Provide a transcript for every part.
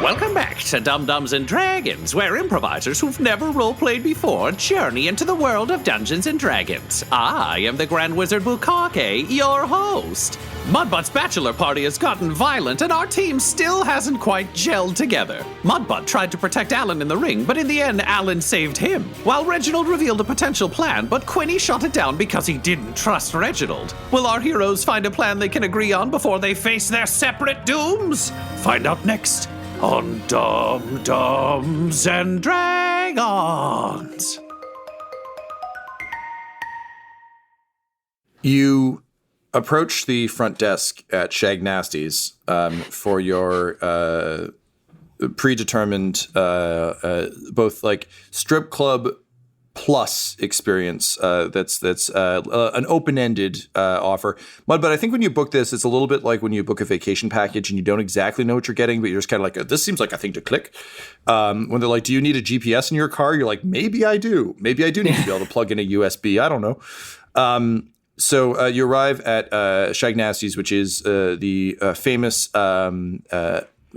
Welcome back to Dum-Dums and Dragons, where improvisers who've never roleplayed before journey into the world of Dungeons and Dragons. I am the Grand Wizard Bukake, your host. Mudbutt's bachelor party has gotten violent, and our team still hasn't quite gelled together. Mudbutt tried to protect Alan in the ring, but in the end, Alan saved him. While Reginald revealed a potential plan, but Quinny shot it down because he didn't trust Reginald. Will our heroes find a plan they can agree on before they face their separate dooms? Find out next on Dum-Dums and Dragons. You approach the front desk at Shag Nasty's for your predetermined both like strip club plus experience. That's an open-ended offer. But I think when you book this, it's a little bit like when you book a vacation package and you don't exactly know what you're getting, but you're just kind of like, this seems like a thing to click. When they're like, do you need a GPS in your car? You're like, maybe I do. Maybe I do need to be able to plug in a USB. I don't know. So you arrive at Shag Nasty's, which is the famous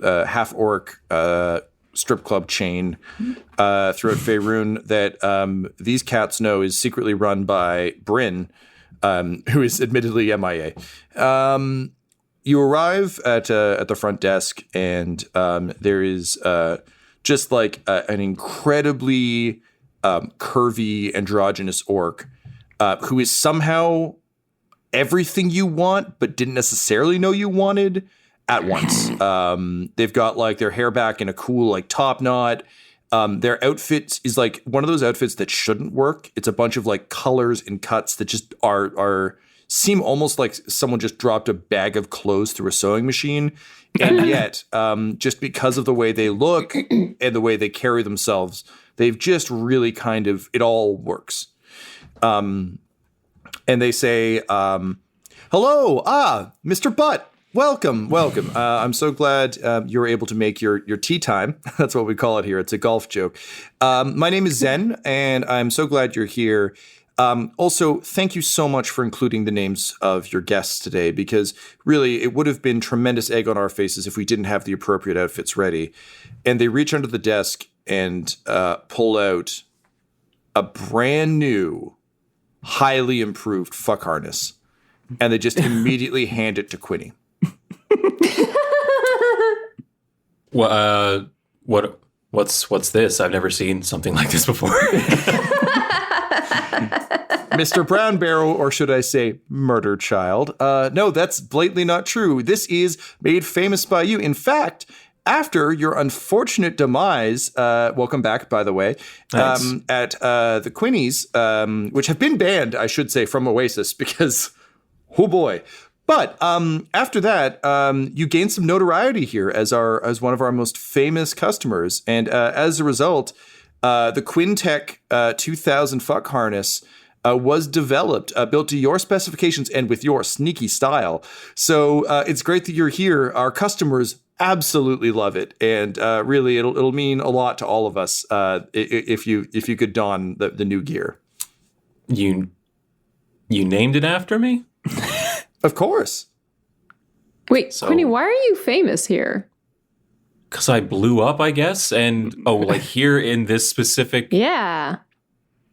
half-orc strip club chain throughout Faerun that these cats know is secretly run by Bryn, who is admittedly MIA. You arrive at the front desk, and there is just like an incredibly curvy, androgynous orc who is somehow everything you want, but didn't necessarily know you wanted at once. They've got like their hair back in a cool like top knot. Their outfit is like one of those outfits that shouldn't work. It's a bunch of like colors and cuts that just seem almost like someone just dropped a bag of clothes through a sewing machine. And yet, just because of the way they look and the way they carry themselves, they've just really kind of, it all works. And they say, hello, Mr. Butt. Welcome. I'm so glad you were able to make your tea time. That's what we call it here. It's a golf joke. My name is Zen, and I'm so glad you're here. Also, thank you so much for including the names of your guests today, because really it would have been tremendous egg on our faces if we didn't have the appropriate outfits ready. And they reach under the desk and pull out a brand new, highly improved fuck harness. And they just immediately hand it to Quinny. What's this? I've never seen something like this before. Mr. Brown Barrel, or should I say murder child? No, that's blatantly not true. This is made famous by you. In fact, after your unfortunate demise, welcome back, by the way, at the Quinnies, which have been banned, I should say, from Oasis because, oh boy. But after that, you gained some notoriety here as one of our most famous customers. And as a result, the Quinn-Tech 2000 fuck harness was developed, built to your specifications and with your sneaky style. So it's great that you're here. Our customers absolutely love it, and really, it'll mean a lot to all of us if you could don the new gear. You named it after me? Of course. Wait, Quinny, why are you famous here? Because I blew up, I guess, and like here in this specific. Yeah.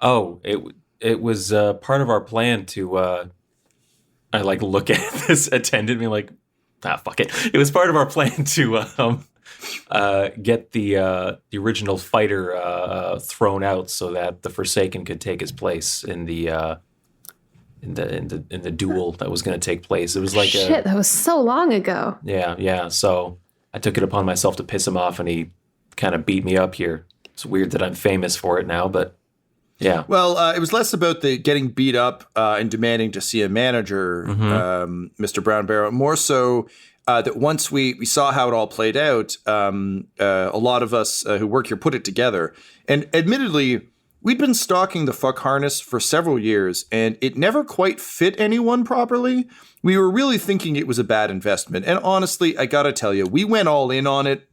Oh, it was part of our plan to. I like look at this attendant and be like, fuck it. It was part of our plan to get the original fighter thrown out so that the Forsaken could take his place in the duel that was going to take place. It was like shit. That was so long ago. Yeah. So I took it upon myself to piss him off, and he kind of beat me up here. It's weird that I'm famous for it now, but yeah. Well, it was less about the getting beat up and demanding to see a manager, Mr. Brown Barrow. More so that once we saw how it all played out, a lot of us who work here put it together. And admittedly, we'd been stocking the fuck harness for several years, and it never quite fit anyone properly. We were really thinking it was a bad investment. And honestly, I gotta tell you, we went all in on it,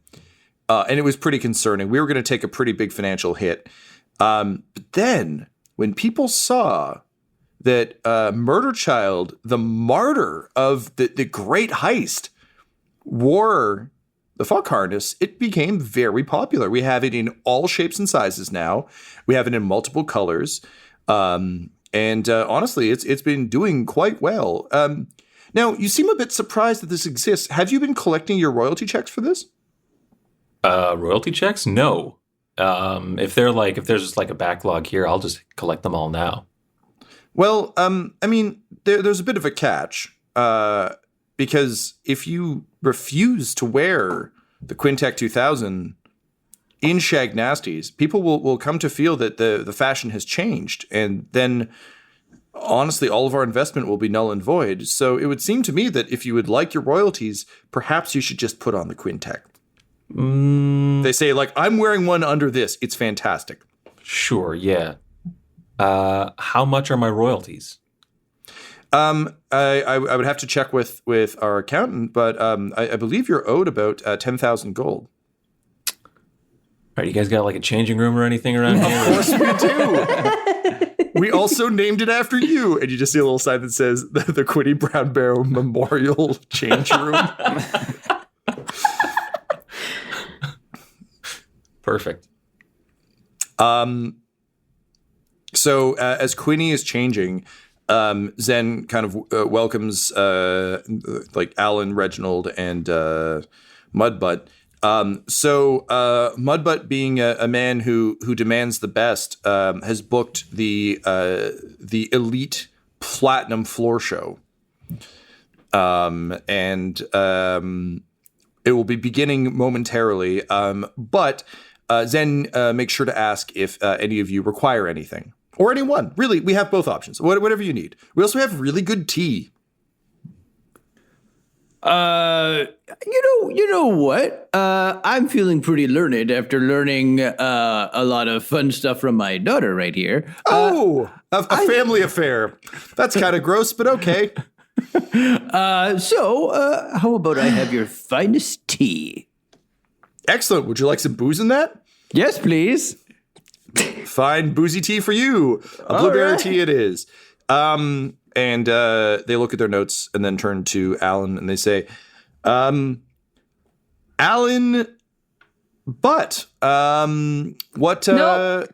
and it was pretty concerning. We were going to take a pretty big financial hit. But then, when people saw that Murder Child, the martyr of the great heist, wore the fuck harness, it became very popular. We have it in all shapes and sizes now. We have it in multiple colors. And honestly, it's been doing quite well. Now, you seem a bit surprised that this exists. Have you been collecting your royalty checks for this? Royalty checks? No. If there's just like a backlog here, I'll just collect them all now. Well, I mean, there's a bit of a catch. Because if you refuse to wear the Quinn-Tech 2000 in Shag Nasties, people will come to feel that the fashion has changed. And then, honestly, all of our investment will be null and void. So it would seem to me that if you would like your royalties, perhaps you should just put on the Quinn-Tech. They say, like, I'm wearing one under this. It's fantastic. Sure, yeah. How much are my royalties? I would have to check with our accountant, but I believe you're owed about 10,000 gold. All right, you guys got like a changing room or anything around here? Of course we do. We also named it after you. And you just see a little sign that says the Quiddy Brown Barrow Memorial Change Room. Perfect. So as Quinny is changing, Zen kind of welcomes like Alan, Reginald, and Mudbutt. So Mudbutt, being a man who demands the best, has booked the elite platinum floor show, and it will be beginning momentarily. But Zen makes sure to ask if any of you require anything. Or anyone. Really, we have both options. Whatever you need. We also have really good tea. You know what? I'm feeling pretty learned after learning a lot of fun stuff from my daughter right here. A family affair. That's kind of gross, but okay. So how about I have your finest tea? Excellent. Would you like some booze in that? Yes, please. Fine boozy tea for you. A blueberry tea it is. And they look at their notes and then turn to Alan and they say, Alan, but what? No,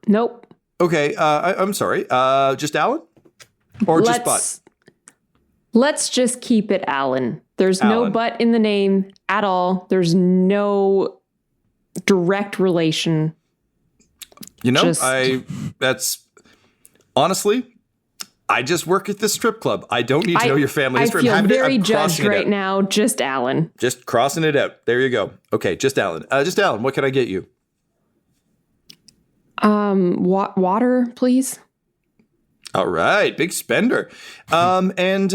nope. Okay, I'm sorry. Just Alan, or just Butt? Let's just keep it Alan. There's no but in the name at all. There's no direct relation. You know, that's honestly, I just work at this strip club. I don't need to know your family history. I feel very judged right now. Just Alan. Just crossing it out. There you go. Okay, just Alan. Just Alan, what can I get you? Water, please. All right, big spender. And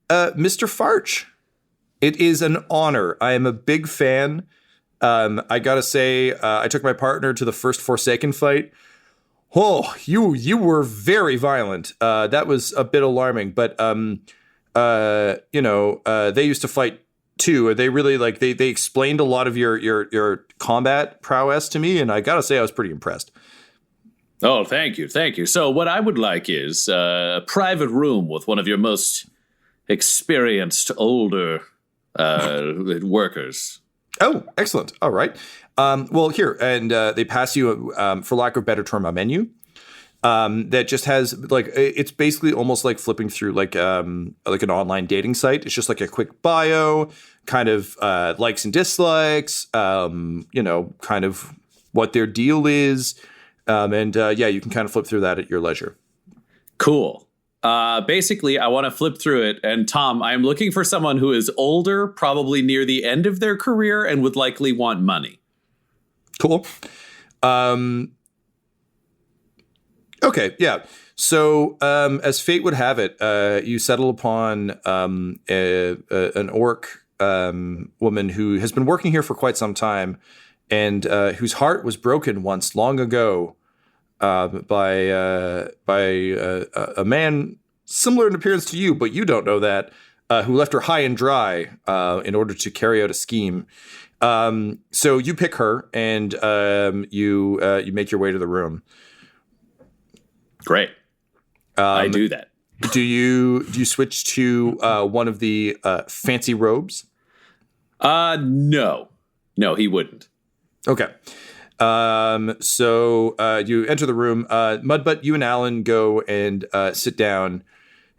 Mr. Farch, it is an honor. I am a big fan. I gotta say, I took my partner to the first Forsaken fight. Oh, you were very violent. That was a bit alarming, but they used to fight too. They really they explained a lot of your combat prowess to me, and I gotta say, I was pretty impressed. Oh, thank you. So what I would like is a private room with one of your most experienced older workers. Oh, excellent. All right. Well, here, and they pass you, for lack of a better term, a menu that just has it's basically almost like flipping through like an online dating site. It's just like a quick bio, kind of likes and dislikes, kind of what their deal is. You can kind of flip through that at your leisure. Cool. Basically, I want to flip through it. And Tom, I'm looking for someone who is older, probably near the end of their career, and would likely want money. Cool. Okay, yeah. So as fate would have it, you settle upon an orc woman who has been working here for quite some time and whose heart was broken once long ago by a man similar in appearance to you, but you don't know that, who left her high and dry in order to carry out a scheme. So you pick her and you make your way to the room. Great. I do that. Do you switch to one of the fancy robes? No, he wouldn't. Okay. So you enter the room. Mudbutt, you and Alan go and sit down,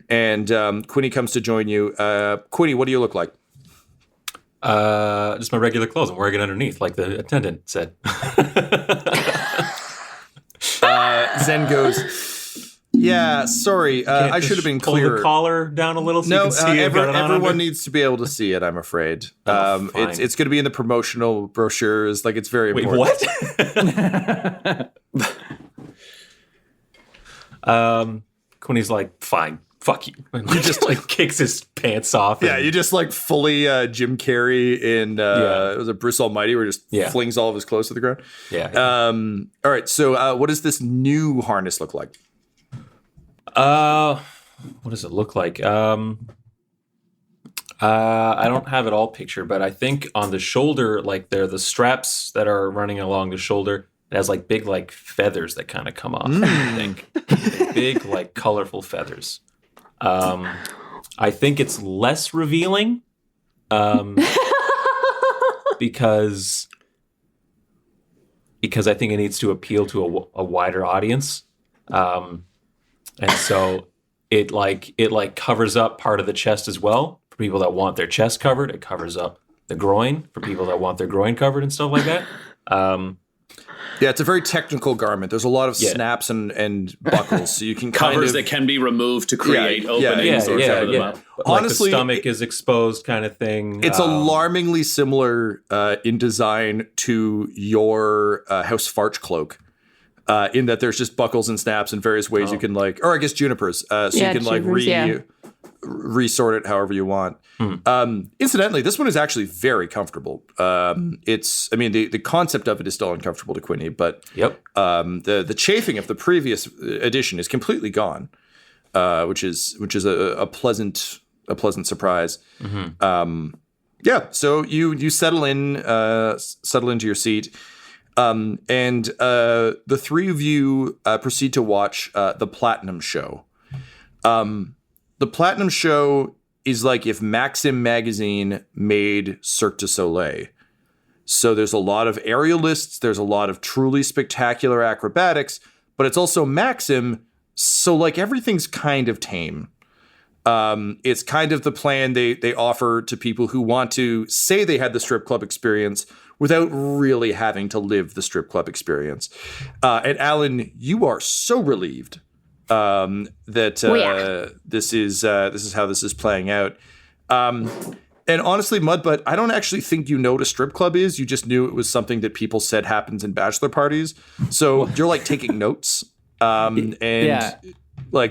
and Quinny comes to join you. Quinny, what do you look like? Just my regular clothes. I'm wearing it underneath, like the attendant said. Zen goes, yeah, sorry, I should have been pull clearer. the collar down a little so you can see it. Everyone needs to be able to see it, I'm afraid. Fine. It's going to be in the promotional brochures. Like, it's very important. What? Quinny's like, fine, fuck you. And he just like kicks his pants off. Yeah, you just like fully Jim Carrey in it was a Bruce Almighty where he just flings all of his clothes to the ground. Yeah. All right, so what does this new harness look like? What does it look like? I don't have it all pictured, but I think on the shoulder, like they're the straps that are running along the shoulder. It has like big like feathers that kind of come off. I think big like colorful feathers. I think it's less revealing, because I think it needs to appeal to a wider audience. And so it covers up part of the chest as well. For people that want their chest covered, it covers up the groin for people that want their groin covered and stuff like that. Yeah, it's a very technical garment. There's a lot of snaps and buckles, so you can covers that can be removed to create openings or cover them up. Honestly, like the stomach is exposed, kind of thing. It's alarmingly similar in design to your House Farch cloak. In that there's just buckles and snaps and various ways you can like, or I guess junipers, so you can like resort it however you want. Incidentally, this one is actually very comfortable. The concept of it is still uncomfortable to Quinny, but the chafing of the previous edition is completely gone, which is a pleasant surprise. So you settle into your seat. And the three of you proceed to watch the Platinum Show. The Platinum Show is like if Maxim magazine made Cirque du Soleil. So there's a lot of aerialists, there's a lot of truly spectacular acrobatics, but it's also Maxim, so like everything's kind of tame. It's kind of the plan they offer to people who want to say they had the strip club experience without really having to live the strip club experience. And Alan, you are so relieved that this is how this is playing out. And honestly, Mudbutt, I don't actually think you know what a strip club is. You just knew it was something that people said happens in bachelor parties. So you're like taking notes. Like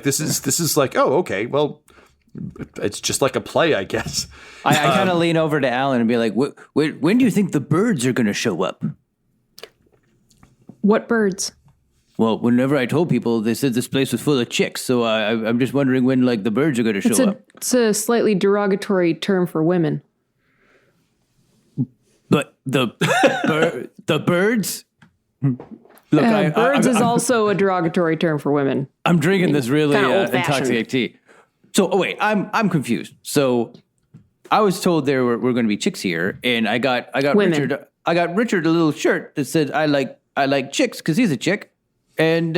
this is like, oh, okay, well, it's just like a play, I guess. I kind of lean over to Alan and be like, when do you think the birds are going to show up? What birds? Well, whenever I told people, they said this place was full of chicks. So I'm just wondering when, like, the birds are going to show up. It's a slightly derogatory term for women. But the birds? Look, birds is also a derogatory term for women. I'm drinking this really intoxicating tea. So, wait, I'm confused. So, I was told there were going to be chicks here, and I got women. Richard a little shirt that said I like chicks because he's a chick. And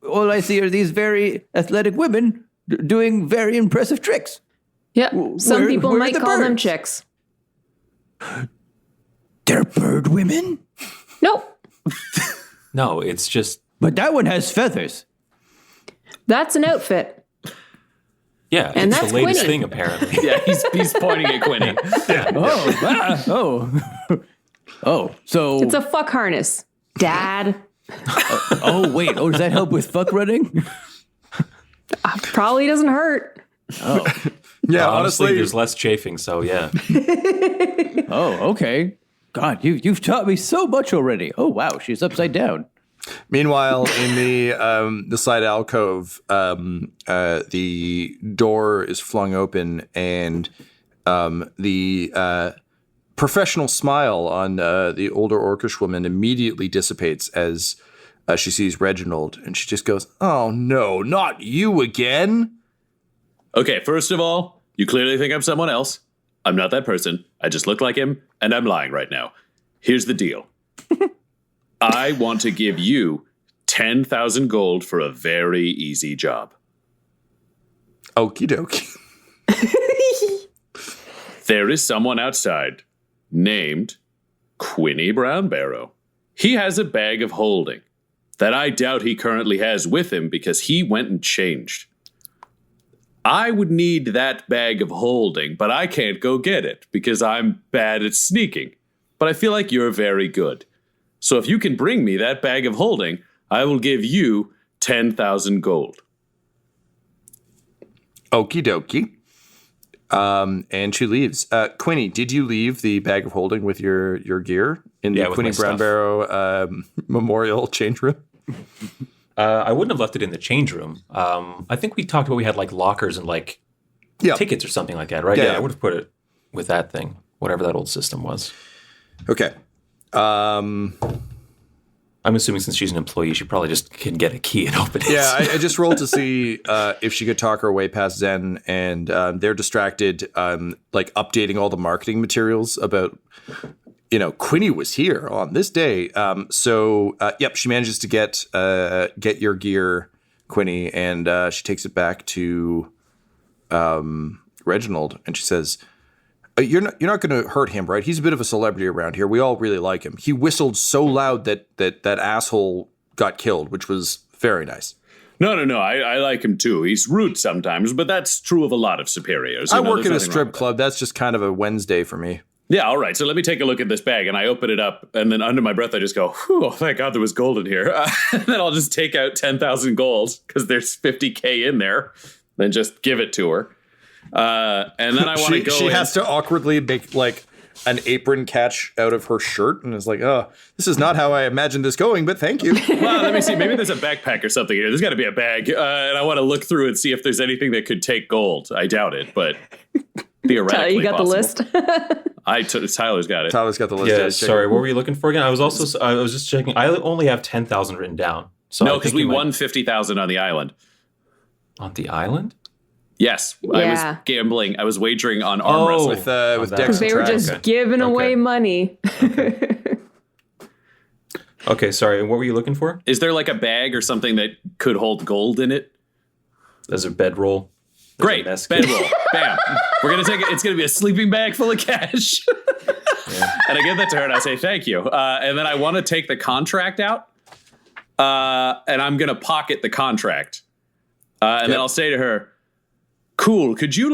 all I see are these very athletic women doing very impressive tricks. Yeah, some people might call them chicks. They're bird women? Nope. No, it's just... But that one has feathers. That's an outfit. Yeah, and it's that's the latest Quinny. thing, apparently. Yeah, he's pointing at Quinny. Oh, so... It's a fuck harness, Dad. Wait. Does that help with fuck running? Probably doesn't hurt. Oh. Yeah, honestly, there's less chafing, so yeah. Oh, okay. God, you've taught me so much already. Oh, wow, she's upside down. Meanwhile, in the side alcove, the door is flung open, and the professional smile on the older orcish woman immediately dissipates as she sees Reginald, and she just goes, "Oh no, not you again!" Okay, first of all, you clearly think I'm someone else. I'm not that person. I just look like him, and I'm lying right now. Here's the deal. I want to give you 10,000 gold for a very easy job. Okie dokie. There is someone outside named Quinny Brownbarrow. He has a bag of holding that I doubt he currently has with him because he went and changed. I would need that bag of holding, but I can't go get it because I'm bad at sneaking. But I feel like you're very good. So if you can bring me that bag of holding, I will give you 10,000 gold. Okie dokie. And she leaves. Quinny, did you leave the bag of holding with your gear in the Quinny Brownbarrow memorial change room? I wouldn't have left it in the change room. I think we talked about we had like lockers and like tickets or something like that, right? Yeah, I would have put it with that thing, whatever that old system was. Okay. I'm assuming since she's an employee, she probably just can get a key and open it. Yeah, I just rolled to see if she could talk her way past Zen, and they're distracted, like updating all the marketing materials about, Quinny was here on this day. Yep, she manages to get your gear, Quinny, and she takes it back to Reginald, and she says, You're not going to hurt him, right? He's a bit of a celebrity around here. We all really like him. He whistled so loud that asshole got killed, which was very nice. No. I like him too. He's rude sometimes, but that's true of a lot of superiors. I work at a strip club. That's just kind of a Wednesday for me. Yeah, all right. So let me take a look at this bag, and I open it up, and then under my breath, I just go, "Whew, thank God there was gold in here." And then I'll just take out 10,000 gold because there's 50K in there, then just give it to her. And then I want to go. She has to awkwardly make like an apron catch out of her shirt, and is like, "Oh, this is not how I imagined this going, but thank you." Well, let me see. Maybe there's a backpack or something here. There's got to be a bag, and I want to look through and see if there's anything that could take gold. I doubt it, but theoretically, you got possible. The list. Tyler's got it. Tyler's got the list. Yeah, sorry. What were you looking for again? I was just checking. I only have 10,000 written down. So no, because we won 50,000 on the island. On the island? Yes, Yeah. I was gambling. I was wagering on arm wrestling. with Dex. They were just giving away money. Okay, sorry. And what were you looking for? Is there like a bag or something that could hold gold in it? There's a bedroll. Great, bedroll. Bam. We're gonna take it. It's gonna be a sleeping bag full of cash. And I give that to her and I say thank you. And then I want to take the contract out, and I'm gonna pocket the contract. And then I'll say to her, "Cool, could you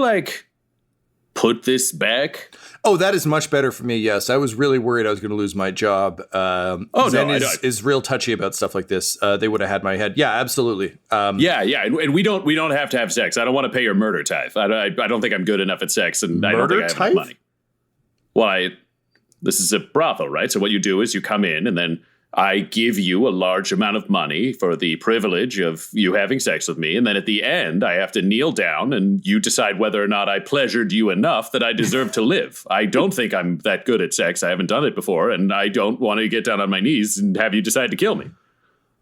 put this back?" Oh, that is much better for me. Yes, I was really worried I was going to lose my job. Zen is real touchy about stuff like this. They would have had my head. Yeah, absolutely. Yeah, and we don't have to have sex. I don't want to pay your murder tithe. I don't think I'm good enough at sex, and I don't think I have enough money. Well, this is a brothel, right? So what you do is you come in, and then I give you a large amount of money for the privilege of you having sex with me. And then at the end, I have to kneel down and you decide whether or not I pleasured you enough that I deserve to live. I don't think I'm that good at sex. I haven't done it before. And I don't want to get down on my knees and have you decide to kill me.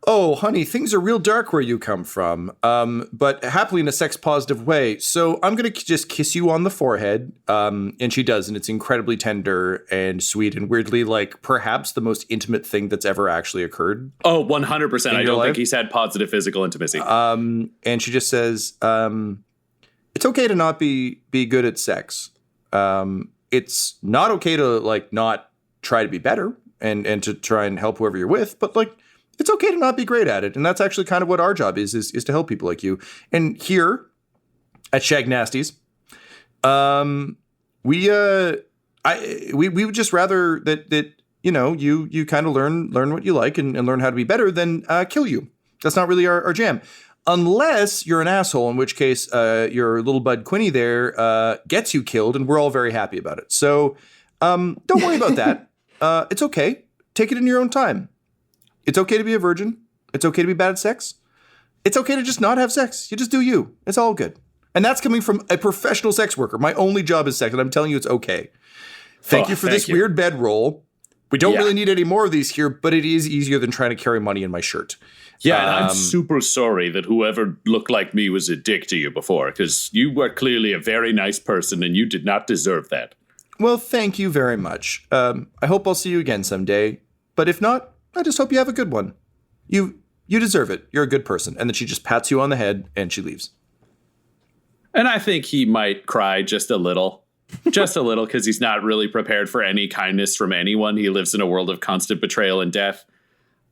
Oh, honey, things are real dark where you come from, but happily in a sex-positive way. So I'm going to just kiss you on the forehead, and she does, and it's incredibly tender and sweet and weirdly, perhaps the most intimate thing that's ever actually occurred. Oh, 100%. I don't think he's had positive physical intimacy. And she just says, it's okay to not be good at sex. It's not okay to, not try to be better and to try and help whoever you're with, but, it's okay to not be great at it. And that's actually kind of what our job is to help people like you. And here at Shag Nasties, we would just rather that you kind of learn what you like and learn how to be better than kill you. That's not really our jam. Unless you're an asshole, in which case your little bud Quinny there gets you killed, and we're all very happy about it. So don't worry about that. It's okay. Take it in your own time. It's okay to be a virgin. It's okay to be bad at sex. It's okay to just not have sex. You just do you. It's all good. And that's coming from a professional sex worker. My only job is sex, and I'm telling you it's okay. Thank you for this weird bedroll. We don't really need any more of these here, but it is easier than trying to carry money in my shirt. Yeah, and I'm super sorry that whoever looked like me was a dick to you before, because you were clearly a very nice person, and you did not deserve that. Well, thank you very much. I hope I'll see you again someday. But if not, I just hope you have a good one. You deserve it. You're a good person. And then she just pats you on the head and she leaves. And I think he might cry just a little. Just a little, because he's not really prepared for any kindness from anyone. He lives in a world of constant betrayal and death.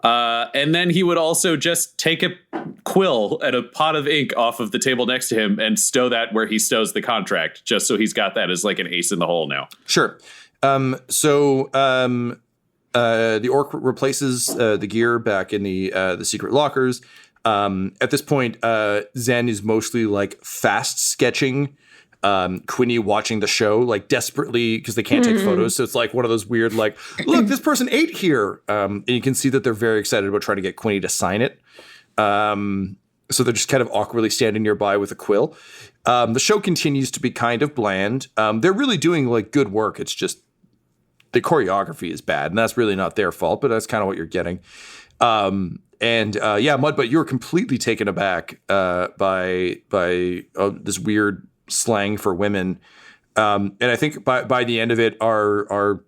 And then he would also just take a quill and a pot of ink off of the table next to him and stow that where he stows the contract, just so he's got that as like an ace in the hole now. Sure. The orc replaces the gear back in the secret lockers. At this point, Zen is mostly like fast sketching Quinny watching the show, like desperately, because they can't take photos. So it's like one of those weird, like, look, this person ate here. And you can see that they're very excited about trying to get Quinny to sign it. So they're just kind of awkwardly standing nearby with a quill. The show continues to be kind of bland. They're really doing like good work. It's just the choreography is bad, and that's really not their fault, but that's kind of what you're getting. Mudbutt, you're completely taken aback by this weird slang for women, and I think by the end of it are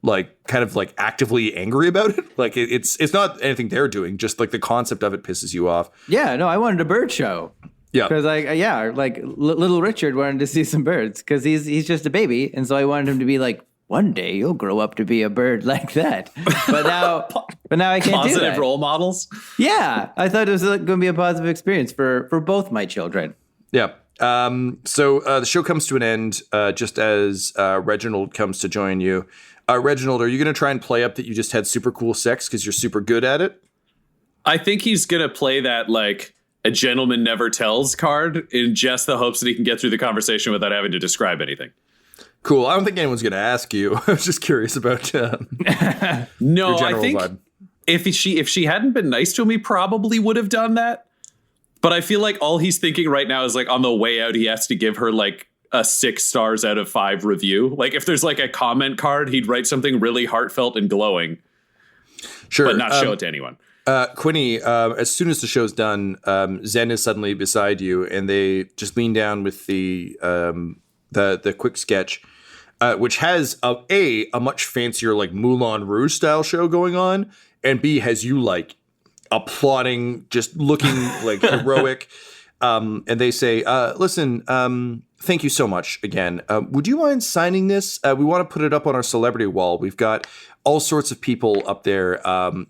like kind of like actively angry about it. Like it's not anything they're doing, just like the concept of it pisses you off. Yeah, no, I wanted a bird show. Yeah, because little Richard wanted to see some birds because he's just a baby, and so I wanted him to be like, one day you'll grow up to be a bird like that. But now I can't do that. Positive role models. Yeah, I thought it was going to be a positive experience for both my children. Yeah. So the show comes to an end just as Reginald comes to join you. Reginald, are you going to try and play up that you just had super cool sex because you're super good at it? I think he's going to play that like a gentleman never tells card in just the hopes that he can get through the conversation without having to describe anything. Cool. I don't think anyone's going to ask you. I was just curious about no, I think vibe. If she hadn't been nice to him, he probably would have done that. But I feel like all he's thinking right now is like on the way out, he has to give her like a 6 stars out of 5 review. Like if there's like a comment card, he'd write something really heartfelt and glowing. Sure. But not show it to anyone. Quinny, as soon as the show's done, Zen is suddenly beside you and they just lean down with the quick sketch, which has a much fancier like Moulin Rouge style show going on, and B has you like applauding, just looking like heroic. And they say, listen, thank you so much again. Would you mind signing this? We want to put it up on our celebrity wall. We've got all sorts of people up there.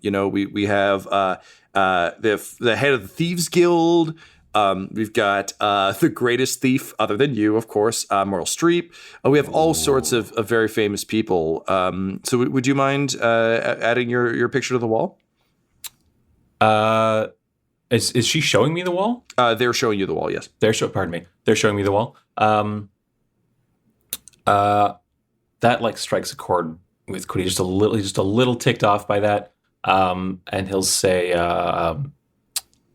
We have the head of the Thieves Guild. We've got the greatest thief, other than you, of course, Meryl Streep. We have all sorts of very famous people. So would you mind adding your picture to the wall? Is she showing me the wall? They're showing you the wall, yes. Pardon me. They're showing me the wall. That like strikes a chord with Quinny, just a little ticked off by that. And he'll say,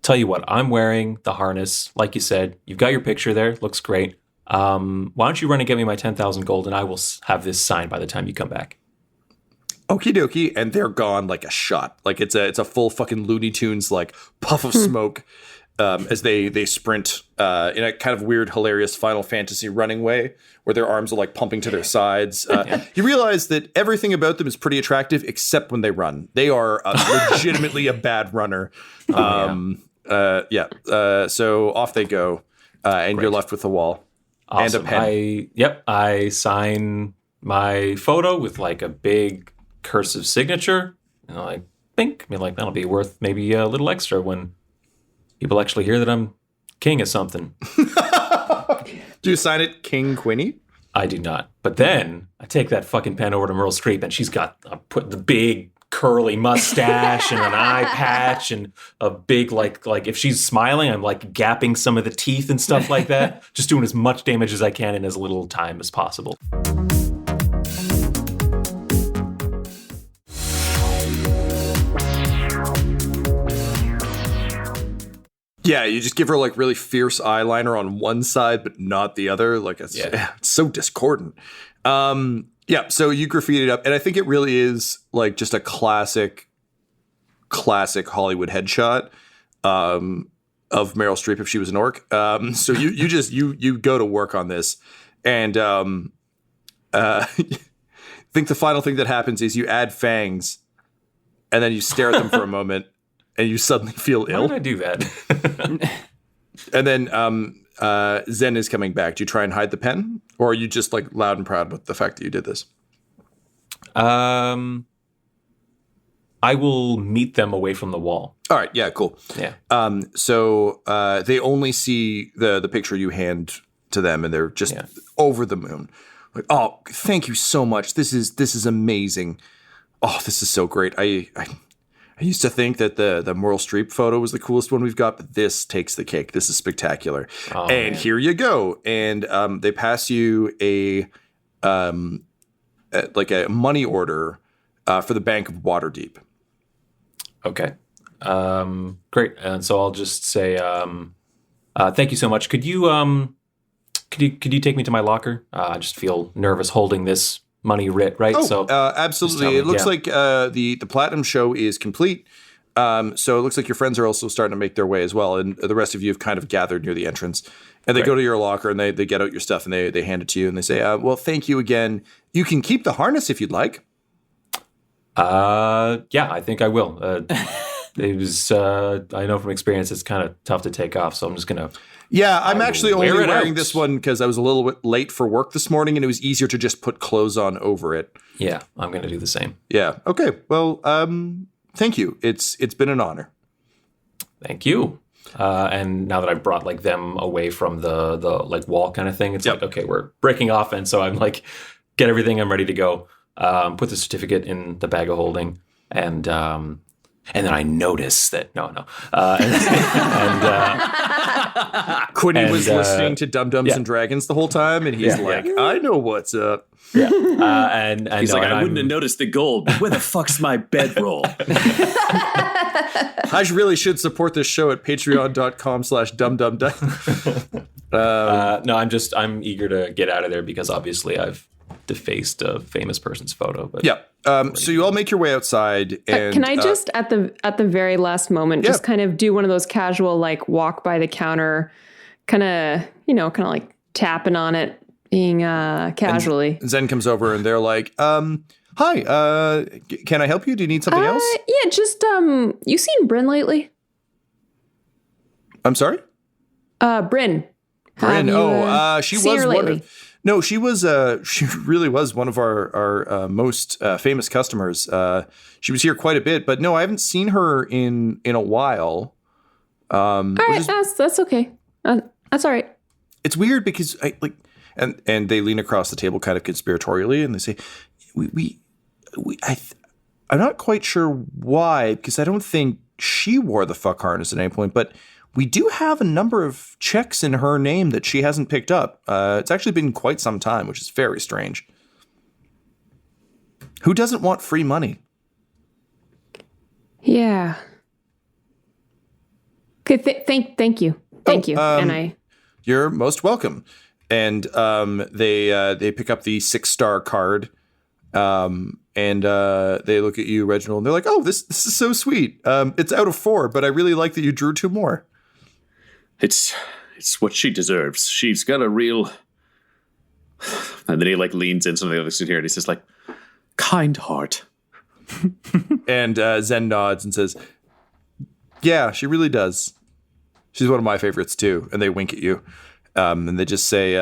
tell you what, I'm wearing the harness. Like you said, you've got your picture there. Looks great. Why don't you run and get me my 10,000 gold, and I will have this signed by the time you come back. Okie dokie, and they're gone like a shot. Like it's a full fucking Looney Tunes like puff of smoke as they sprint in a kind of weird, hilarious Final Fantasy running way where their arms are like pumping to their sides. You realize that everything about them is pretty attractive except when they run. They are legitimately a bad runner. So off they go, and you're left with the wall. Awesome. And a pen. I sign my photo with like a big cursive signature, and I like think. I mean, like that'll be worth maybe a little extra when people actually hear that I'm king of something. Do you sign it King Quinny? I do not. But then I take that fucking pen over to Meryl Streep, and she's got put the big curly mustache and an eye patch and a big like if she's smiling, I'm like gapping some of the teeth and stuff like that. Just doing as much damage as I can in as little time as possible. Yeah, you just give her like really fierce eyeliner on one side, but not the other. Like it's so discordant. So you graffiti it up, and I think it really is like just a classic Hollywood headshot of Meryl Streep if she was an orc. So you go to work on this, and I think the final thing that happens is you add fangs, and then you stare at them for a moment, and you suddenly feel ill. Why did I do that? And then Zen is coming back. Do you try and hide the pen, or are you just like loud and proud with the fact that you did this? I will meet them away from the wall. All right. Yeah. Cool. Yeah. So they only see the picture you hand to them, and they're just over the moon. Like, oh, thank you so much. This is amazing. Oh, this is so great. I used to think that the Meryl Streep photo was the coolest one we've got, but this takes the cake. This is spectacular. Oh, and man. Here you go. And they pass you a money order for the Bank of Waterdeep. Okay. Great. And so I'll just say, thank you so much. Could you take me to my locker? I just feel nervous holding this money writ, right? Oh, so absolutely. It looks like the Platinum show is complete. So it looks like your friends are also starting to make their way as well. And the rest of you have kind of gathered near the entrance. And they go to your locker and they get out your stuff and they hand it to you and they say, well, thank you again. You can keep the harness if you'd like. Yeah, I think I will. It was, I know from experience, it's kind of tough to take off. So I'm just going to. Yeah, I'm actually only wearing this one because I was a little bit late for work this morning and it was easier to just put clothes on over it. Yeah, I'm going to do the same. Yeah. Okay. Well, thank you. It's been an honor. Thank you. And now that I've brought like them away from the like wall kind of thing, it's like, okay, we're breaking off. And so I'm like, get everything. I'm ready to go. Put the certificate in the bag of holding. And then I notice that, Quinny was listening to Dum Dums and Dragons the whole time. And he's like, I know what's up. Yeah. And he's like, I wouldn't have noticed the gold, but where the fuck's my bedroll? I really should support this show at patreon.com/dumdumdum. No, I'm eager to get out of there because obviously I've defaced a famous person's photo. But so you all make your way outside. And can I just at the very last moment just kind of do one of those casual like walk by the counter, kind of like tapping on it, being casually. And Zen comes over and they're like, hi, can I help you? Do you need something else? Yeah, just you seen Bryn lately? I'm sorry? Bryn. Bryn. She was one of. No, she was. She really was one of our most famous customers. She was here quite a bit, but no, I haven't seen her in a while. All right, that's okay. That's all right. It's weird because and they lean across the table kind of conspiratorially, and they say, I'm not quite sure why, because I don't think she wore the fuck harness at any point, but we do have a number of checks in her name that she hasn't picked up. It's actually been quite some time, which is very strange. Who doesn't want free money? Yeah. Okay, thank you. Thank you. And you're most welcome. And they pick up the 6-star card. And they look at you, Reginald, and they're like, oh, this is so sweet. It's out of 4, but I really like that you drew 2 more. It's what she deserves. She's got a real... And then he like leans in something like here and he says like, kind heart. And Zen nods and says, yeah, she really does. She's one of my favorites too. And they wink at you. And they just say,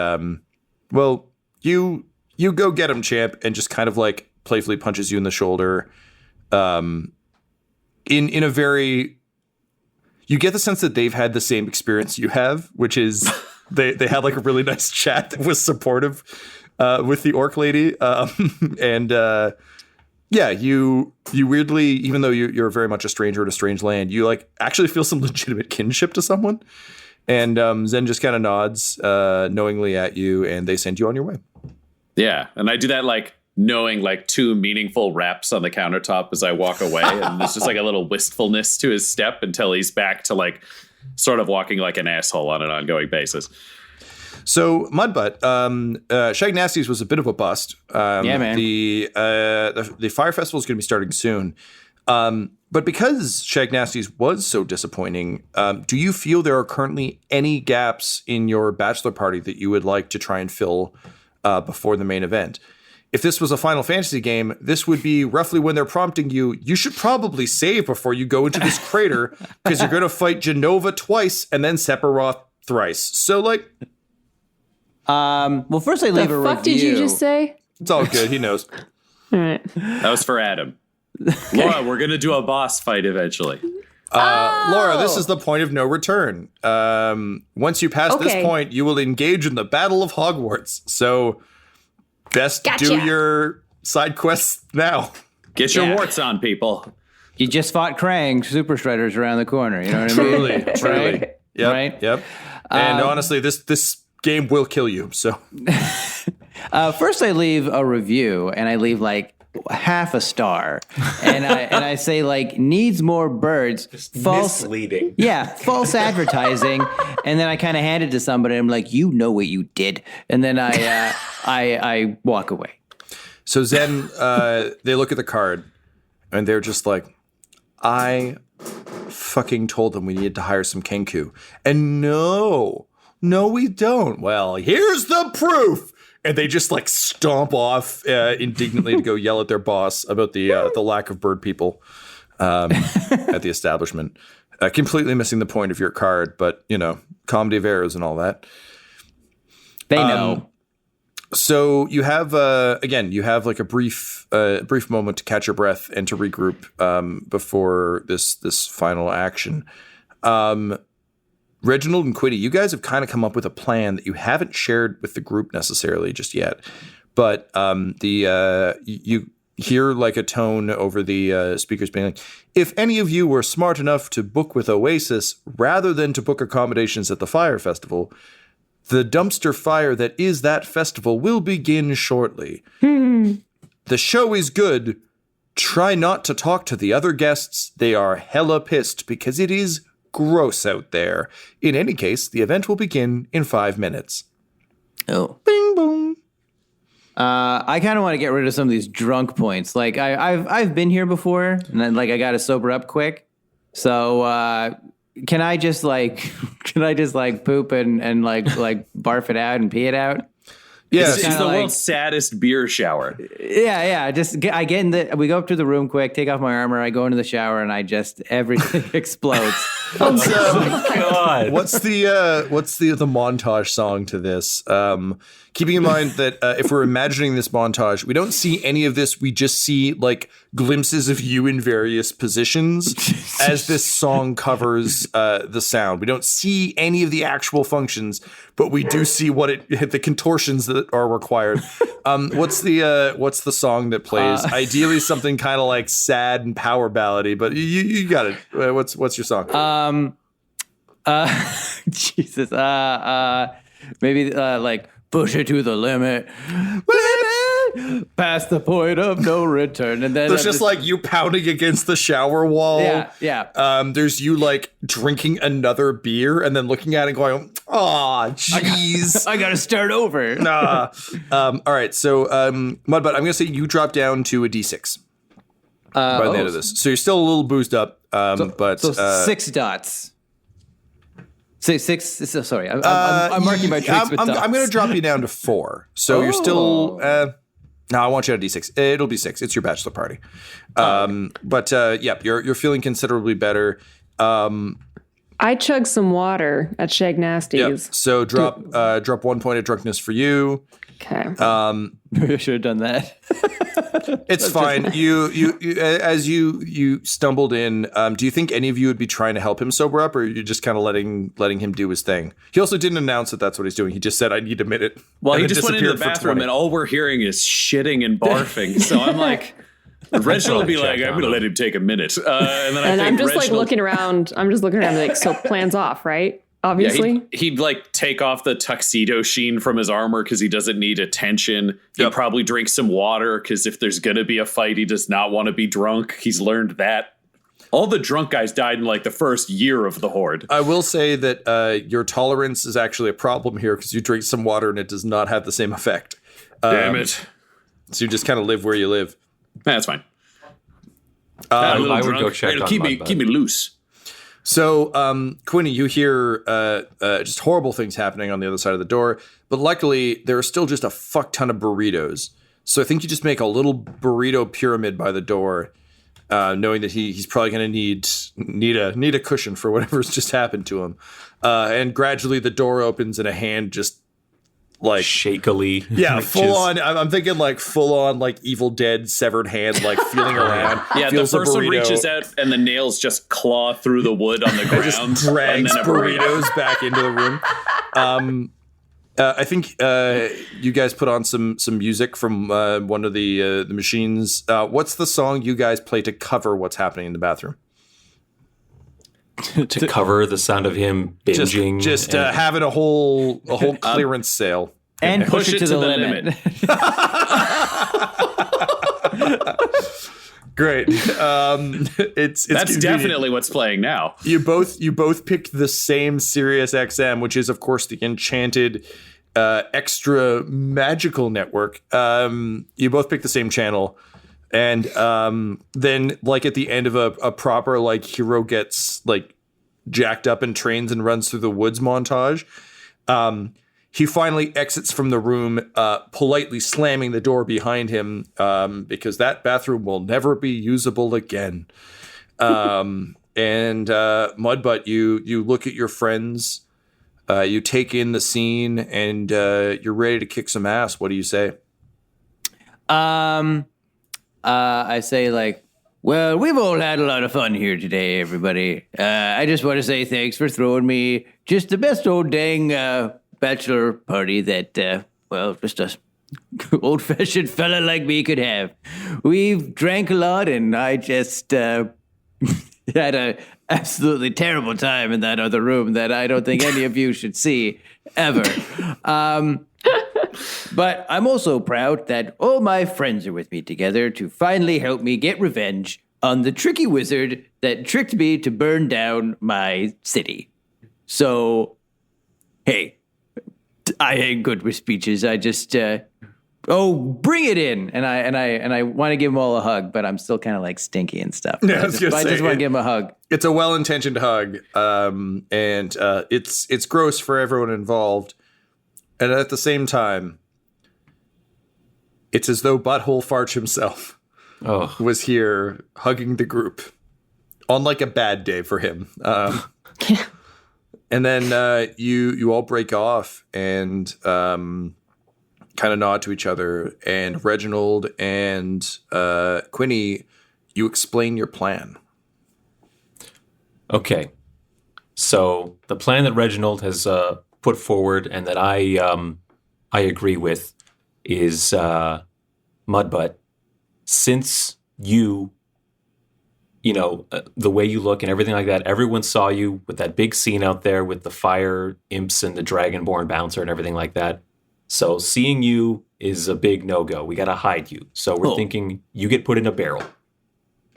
well, you go get him, champ, and just kind of like playfully punches you in the shoulder. In a very, you get the sense that they've had the same experience you have, which is they had like a really nice chat that was supportive with the orc lady. You weirdly, even though you're very much a stranger in a strange land, you like actually feel some legitimate kinship to someone. And Zen just kind of nods knowingly at you, and they send you on your way. Yeah, and I do that like knowing like 2 meaningful raps on the countertop as I walk away, and there's just like a little wistfulness to his step until he's back to like sort of walking like an asshole on an ongoing basis. So Mudbutt, Shag Nasty's was a bit of a bust. Yeah, man. The Fire Festival is going to be starting soon. But because Shag Nasty's was so disappointing, do you feel there are currently any gaps in your bachelor party that you would like to try and fill before the main event? if this was a Final Fantasy game, this would be roughly when they're prompting you, you should probably save before you go into this crater because you're going to fight Genova twice and then Sephiroth thrice. So, like... well, first I leave a review. The fuck did you just say? It's all good. He knows. All right. That was for Adam. Laura, we're going to do a boss fight eventually. Laura, this is the point of no return. Once you pass this point, you will engage in the Battle of Hogwarts. So, best do your side quests now. Get your warts on, people. You just fought Krang, Super Shredders around the corner. You know what I mean? Truly. Yep, Right? Yep. And honestly, this game will kill you. So, first I leave a review, and I leave like half a star, and I say like needs more birds. Misleading. Yeah, false advertising, and then I kind of hand it to somebody. And I'm like, you know what you did, and then I walk away. So Zen, they look at the card, and they're just like, I fucking told them we needed to hire some Kenku, and no, we don't. Well, here's the proof. And they just like stomp off indignantly to go yell at their boss about the lack of bird people at the establishment. Completely missing the point of your card, but you know, comedy of errors and all that. They know. So you have you have like a brief moment to catch your breath and to regroup before this final action. Reginald and Quiddy, you guys have kind of come up with a plan that you haven't shared with the group necessarily just yet, but you hear like a tone over the speakers being like, if any of you were smart enough to book with Oasis rather than to book accommodations at the Fire Festival, the dumpster fire that is that festival will begin shortly. The show is good. Try not to talk to the other guests. They are hella pissed because it is gross out there. In any case, the event will begin in 5 minutes. Oh. Bing boom. I kind of want to get rid of some of these drunk points. Like I've been here before, and then like I got to sober up quick. So can I just like poop and like barf it out and pee it out? Yeah, it's the world's saddest beer shower. Yeah. I get in we go up to the room quick, take off my armor, I go into the shower, and I just everything explodes. God. What's the montage song to this? Keeping in mind that if we're imagining this montage, we don't see any of this. We just see like glimpses of you in various positions as this song covers the sound. We don't see any of the actual functions, but we do see the contortions that are required. What's the song that plays? Ideally, something kind of like sad and power ballady, but you got it. What's your song? Jesus. Maybe like push it to the limit. Past the point of no return. And then there's just like you pounding against the shower wall. Yeah. There's you like drinking another beer and then looking at it and going, oh, jeez. I gotta start over. Nah. All right. So, Mudbutt, I'm going to say you drop down to a D6 by the end of this. So you're still a little boozed up, but 6 dots. Six. Sorry, I'm marking my drinks with dots. I'm going to drop you down to 4. So you're still. No, I want you at a D6. It'll be 6. It's your bachelor party. But you're feeling considerably better. I chugged some water at Shag Nasty's. Yep. So drop 1 point of drunkenness for you. Okay. Maybe I should have done that. It's fine. You as you stumbled in. Do you think any of you would be trying to help him sober up, or are you just kind of letting him do his thing? He also didn't announce that that's what he's doing. He just said, "I need a minute." Well, he just went into the bathroom, and all we're hearing is shitting and barfing. So I'm like, Reginald will be like, "I'm going to let him take a minute," and then I'm just like looking around. I'm just looking around, like, so plans off, right? Obviously, yeah, he'd like take off the tuxedo sheen from his armor because he doesn't need attention. He'd probably drink some water because if there's going to be a fight, he does not want to be drunk. He's learned that. All the drunk guys died in like the first year of the Horde. I will say that your tolerance is actually a problem here because you drink some water and it does not have the same effect. Damn it. So you just kind of live where you live. That's fine. I would go check on keep me loose. So, Quinny, you hear just horrible things happening on the other side of the door, but luckily there are still just a fuck ton of burritos. So I think you just make a little burrito pyramid by the door, knowing that he's probably going to need a cushion for whatever's just happened to him. And gradually the door opens and a hand just like shakily. Yeah, full on. I'm thinking like full on like Evil Dead severed hand, like feeling around. Yeah, the first one reaches out and the nails just claw through the wood on the ground. Just drags burritos back into the room. I think you guys put on some music from one of the machines. What's the song you guys play to cover what's happening in the bathroom? to cover the sound of him binging, just having a whole clearance sale and push it to the limit. Great. It's that's definitely what's playing now. You both picked the same Sirius XM, which is of course the enchanted extra magical network. You both picked the same channel. And then, like at the end of a proper like hero gets like jacked up and trains and runs through the woods montage, he finally exits from the room, politely slamming the door behind him because that bathroom will never be usable again. And Mudbutt, you look at your friends, you take in the scene, and you're ready to kick some ass. What do you say? I say, like, well, we've all had a lot of fun here today, everybody. I just want to say thanks for throwing me just the best old dang bachelor party that, well, just a old-fashioned fella like me could have. We've drank a lot, and I just had a absolutely terrible time in that other room that I don't think any of you should see ever. But I'm also proud that all my friends are with me together to finally help me get revenge on the tricky wizard that tricked me to burn down my city. So, hey, I ain't good with speeches. I just, bring it in. And I want to give them all a hug, but I'm still kind of like stinky and stuff. Yeah, I just want to give them a hug. It's a well-intentioned hug, and it's gross for everyone involved. And at the same time, it's as though Butthole Farch himself was here hugging the group on like a bad day for him. And then you all break off and kind of nod to each other. And Reginald and Quinny, you explain your plan. Okay. So the plan that Reginald has put forward and that I agree with is Mudbutt. Since you know, the way you look and everything like that, everyone saw you with that big scene out there with the fire imps and the dragonborn bouncer and everything like that. So seeing you is a big no-go. We got to hide you. So we're thinking you get put in a barrel.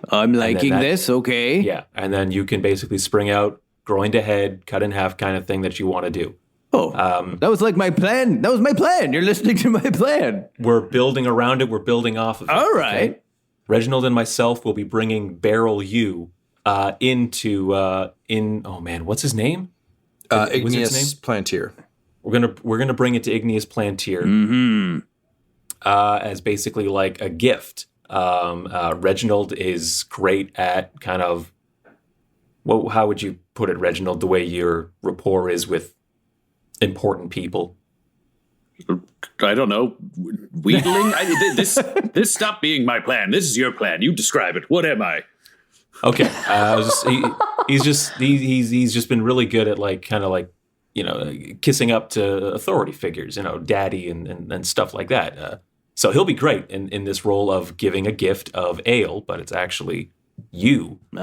I'm liking this. Okay. Yeah. And then you can basically spring out, groin to head, cut in half kind of thing that you want to do. That was like my plan. That was my plan. You're listening to my plan. We're building around it. We're building off of it. All right. Okay? Reginald and myself will be bringing Barrel U into oh man, what's his name? Igneous Plantier. We're gonna bring it to Igneous Plantier as basically like a gift. Reginald is great at kind of how would you put it, Reginald? The way your rapport is with important people. I don't know. Wheedling? This stopped being my plan. This is your plan. You describe it. What am I? Okay. He's just been really good at like kind of like, you know, kissing up to authority figures, you know, daddy and stuff like that. So he'll be great in this role of giving a gift of ale, but it's actually you in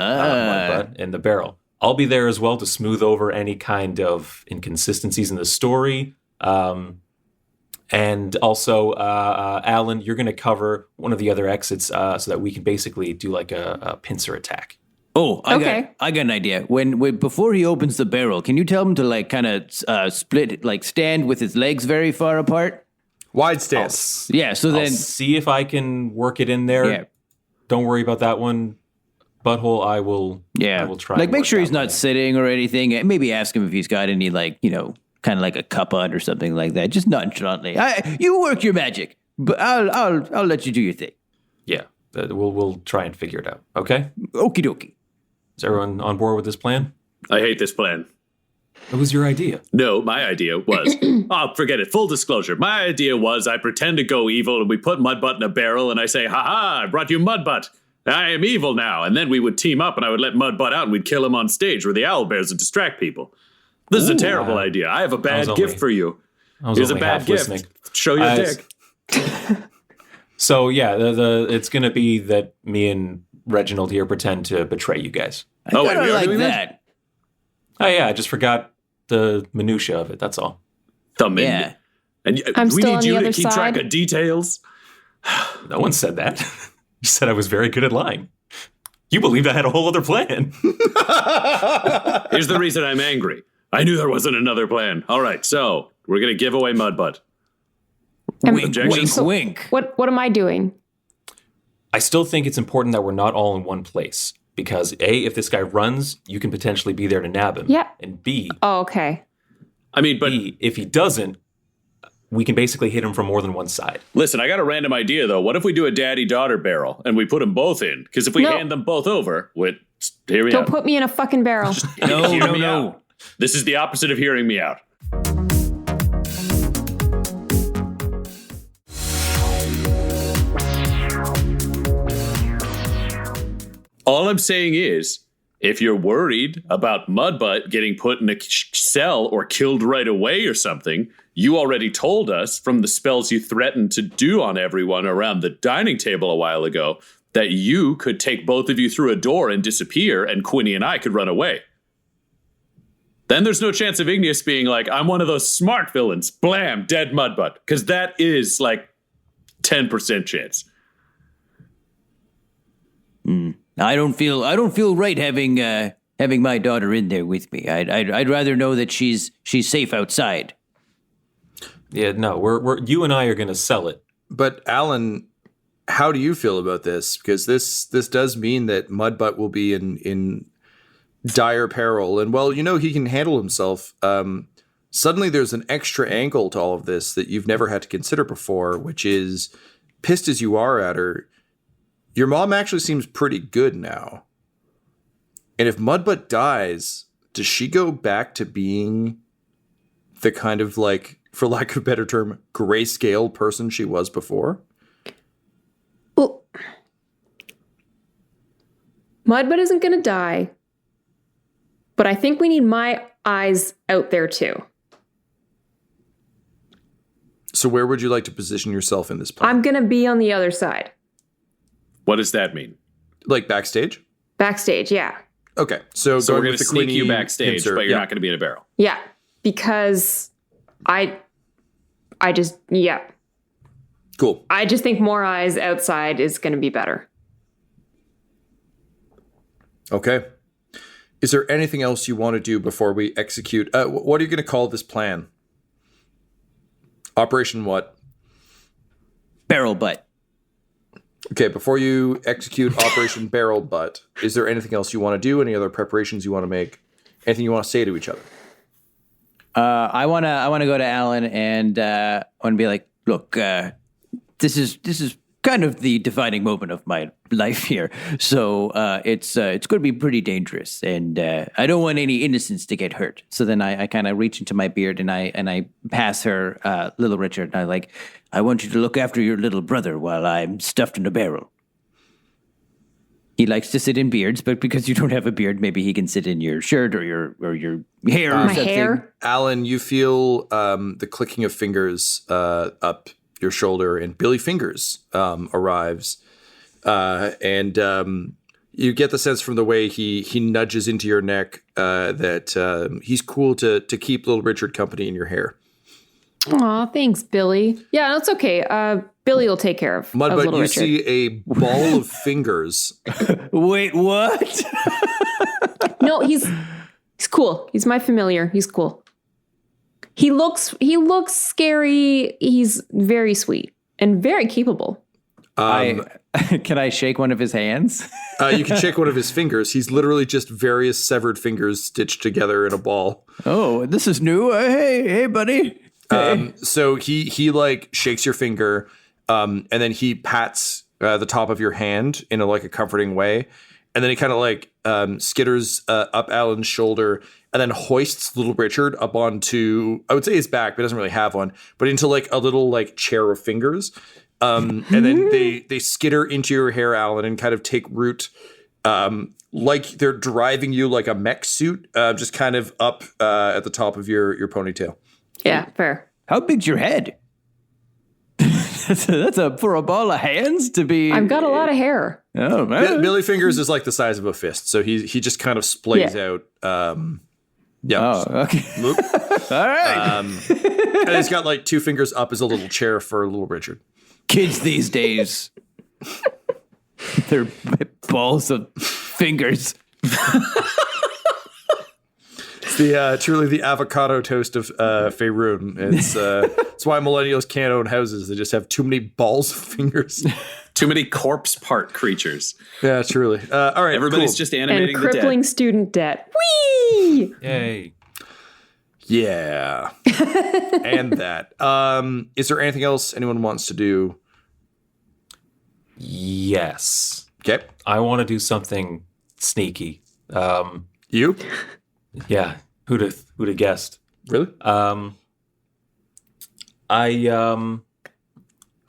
the barrel. I'll be there as well to smooth over any kind of inconsistencies in the story. And also, Alan, you're going to cover one of the other exits so that we can basically do like a pincer attack. Oh, I got an idea. When before he opens the barrel, can you tell him to like kind of split, like stand with his legs very far apart? Wide stance. Yeah. So I'll see if I can work it in there. Yeah. Don't worry about that one. Butthole, I will try. Like, make sure he's not sitting or anything. And maybe ask him if he's got any, like, you know, kind of like a cup on or something like that. Just nonchalantly. You work your magic. but I'll let you do your thing. Yeah, we'll try and figure it out. Okay. Okie dokie. Is everyone on board with this plan? I hate this plan. It was your idea. No, my idea was, forget it. Full disclosure. My idea was I pretend to go evil and we put Mudbutt in a barrel and I say, ha, I brought you Mudbutt. I am evil now. And then we would team up and I would let Mudbutt out and we'd kill him on stage where the owlbears would distract people. This is a terrible idea. I have a bad gift for you. Here's a bad gift. Listening. Show your dick. So, yeah, it's going to be that me and Reginald here pretend to betray you guys. I like that. Oh, yeah, I just forgot the minutia of it. That's all. Yeah. And I'm we still need on you the to other keep track side. of details. No one said that. You said I was very good at lying. You believed I had a whole other plan. Here's the reason I'm angry. I knew there wasn't another plan. All right, so we're going to give away Mudbutt. Wink, wink, wink. What am I doing? I still think it's important that we're not all in one place. Because A, if this guy runs, you can potentially be there to nab him. Yeah. And B, Oh, okay. I mean, but B, if he doesn't, we can basically hit him from more than one side. listen, I got a random idea, though. What if we do a daddy-daughter barrel and we put them both in? Because if we No. hand them both over, here we Don't go. put me in a fucking barrel. No. This is the opposite of hearing me out. All I'm saying is, if you're worried about Mudbutt getting put in a cell or killed right away or something, you already told us from the spells you threatened to do on everyone around the dining table a while ago that you could take both of you through a door and disappear, and Quinny and I could run away. Then there's no chance of Igneous being like, I'm one of those smart villains. Blam, dead Mudbutt. Because that is like 10% chance. I don't feel right having my daughter in there with me. I'd rather know that she's safe outside. Yeah, no, we're you and I are going to sell it. But Alan, how do you feel about this? Because this does mean that Mudbutt will be in dire peril. And well, he can handle himself. Suddenly there's an extra angle to all of this that you've never had to consider before, which is, pissed as you are at her, your mom actually seems pretty good now. And if Mudbutt dies, does she go back to being the kind of, like, for lack of a better term, grayscale person she was before? Well, Mudbutt isn't going to die, but I think we need my eyes out there too. So where would you like to position yourself in this plan? I'm going to be on the other side. What does that mean? Like backstage? Backstage, yeah. Okay. So So we're going going with to the sneak Quinny you backstage, insert, but you're yeah. not going to be in a barrel. Yeah, because I just, yeah. Cool. I just think more eyes outside is going to be better. Okay. Is there anything else you want to do before we execute? What are you going to call this plan? Operation what? Barrel butt. Okay, before you execute Operation Barrel Butt, is there anything else you want to do? Any other preparations you want to make? Anything you want to say to each other? I wanna go to Alan and I want to be like, look, this is kind of the defining moment of my life here. So it's going to be pretty dangerous, and I don't want any innocents to get hurt. So then I kind of reach into my beard and I pass her little Richard. And I want you to look after your little brother while I'm stuffed in a barrel. He likes to sit in beards, but because you don't have a beard, maybe he can sit in your shirt or your hair or My something. hair? Alan, you feel the clicking of fingers up your shoulder, and Billy Fingers arrives. And you get the sense from the way he nudges into your neck that he's cool to keep little Richard company in your hair. Aw, thanks, Billy. Yeah, no, it's okay. Billy will take care of Mudbutt, little you Richard. see a ball of fingers. Wait, what? No, he's cool. He's my familiar. He's cool. He looks scary. He's very sweet and very capable. Can I shake one of his hands? You can shake one of his fingers. He's literally just various severed fingers stitched together in a ball. Oh, this is new. Hey, buddy. So he like shakes your finger, And then he pats the top of your hand in a comforting way. And then he kind of skitters up Alan's shoulder and then hoists little Richard up onto, I would say his back, but doesn't really have one, but into a little chair of fingers. And then they skitter into your hair, Alan, and kind of take root like they're driving you like a mech suit, just kind of up at the top of your ponytail. Yeah, fair. How big's your head? That's for a ball of hands to be. I've got a lot of hair. Oh man, Billy Fingers is the size of a fist, so he just kind of splays out. Oh, okay. Luke. All right. And he's got 2 fingers up as a little chair for little Richard. Kids these days, they're balls of fingers. It's truly the avocado toast of Faerun. It's why millennials can't own houses. They just have too many balls of fingers. Too many corpse part creatures. Yeah, truly. All right, everybody's just animating and the crippling dead. student debt. Whee! Yay. Yeah. And that. Is there anything else anyone wants to do? Yes. Okay. I want to do something sneaky. You? Yeah. Who'd have guessed? Really? I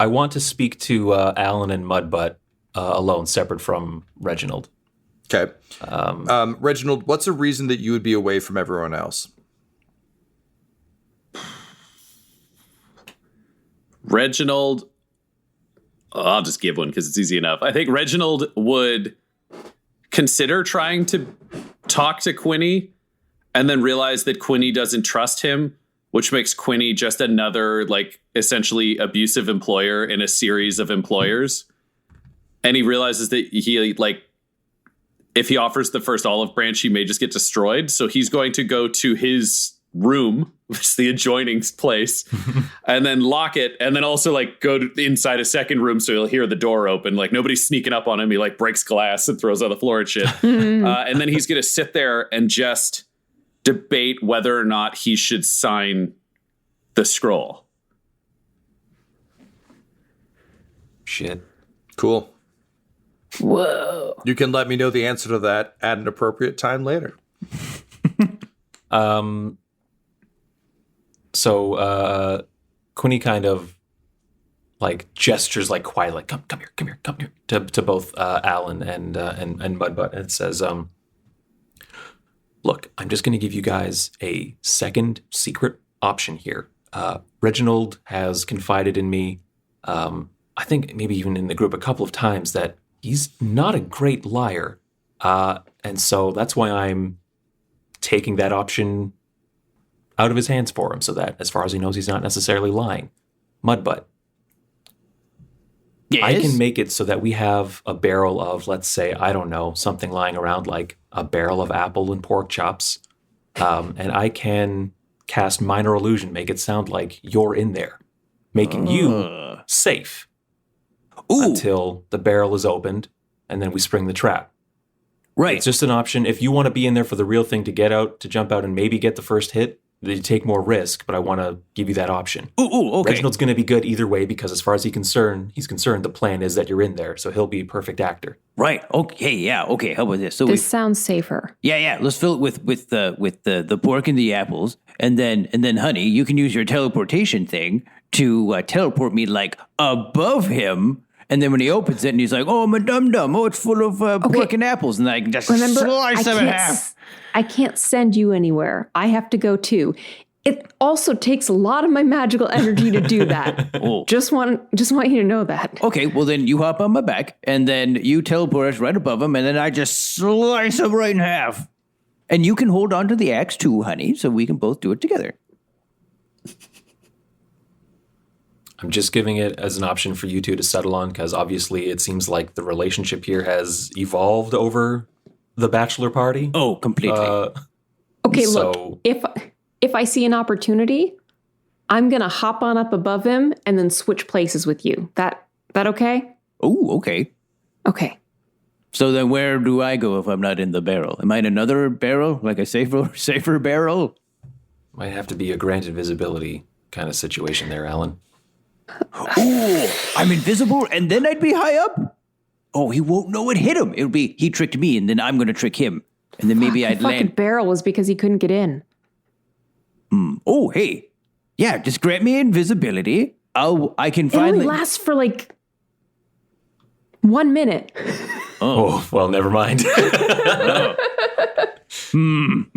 want to speak to Alan and Mudbutt alone, separate from Reginald. Okay. Reginald, what's a reason that you would be away from everyone else? Reginald, I'll just give one because it's easy enough. I think Reginald would consider trying to talk to Quinny and then realize that Quinny doesn't trust him, which makes Quinny just another, essentially abusive employer in a series of employers. And he realizes that he, if he offers the first olive branch, he may just get destroyed. So he's going to go to his room, which is the adjoining place, and then lock it, and then also go inside a second room so he'll hear the door open. Nobody's sneaking up on him. He breaks glass and throws on the floor and shit. And then he's going to sit there and just debate whether or not he should sign the scroll. Shit. Cool. Whoa. You can let me know the answer to that at an appropriate time later. So Quinny kind of gestures quietly, come here to both Alan and Mudbutt, and says, look, I'm just going to give you guys a second secret option here. Reginald has confided in me, I think maybe even in the group a couple of times, that he's not a great liar. And so that's why I'm taking that option out of his hands for him, so that as far as he knows, he's not necessarily lying. Mudbutt. Yes? I can make it so that we have a barrel of, let's say, I don't know, something lying around like a barrel of apple and pork chops. And I can cast minor illusion, make it sound like you're in there, making you safe. Until the barrel is opened, and then we spring the trap. Right. It's just an option. If you want to be in there for the real thing, to jump out and maybe get the first hit, then you take more risk, but I want to give you that option. Okay. Reginald's going to be good either way, because as far as he's concerned, the plan is that you're in there, so he'll be a perfect actor. Right. Okay. Yeah. Okay. How about this? So This sounds safer. Yeah. Let's fill it with the pork and the apples, and then honey, you can use your teleportation thing to teleport me above him. And then when he opens it and he's like, "Oh, I'm a dum-dum. Oh, it's full of pork and apples," and I can just slice them in half. I can't send you anywhere. I have to go too. It also takes a lot of my magical energy to do that. Just want you to know that. Okay, well then you hop on my back, and then you teleport us right above him, and then I just slice him right in half. And you can hold on to the axe too, honey, so we can both do it together. I'm just giving it as an option for you two to settle on, because obviously it seems like the relationship here has evolved over the bachelor party. Oh, completely. Okay, look, if I see an opportunity, I'm gonna hop on up above him and then switch places with you. That okay? Oh, okay. Okay. So then where do I go if I'm not in the barrel? Am I in another barrel, like a safer barrel? Might have to be a granted visibility kind of situation there, Alan. Ooh, I'm invisible, and then I'd be high up? Oh, he won't know what hit him. It'll be, he tricked me, and then I'm going to trick him. And then maybe I'd The fucking land. barrel was because he couldn't get in. Oh, hey. Yeah, just grant me invisibility. I can It finally... only lasts for like 1 minute. Oh, well, never mind.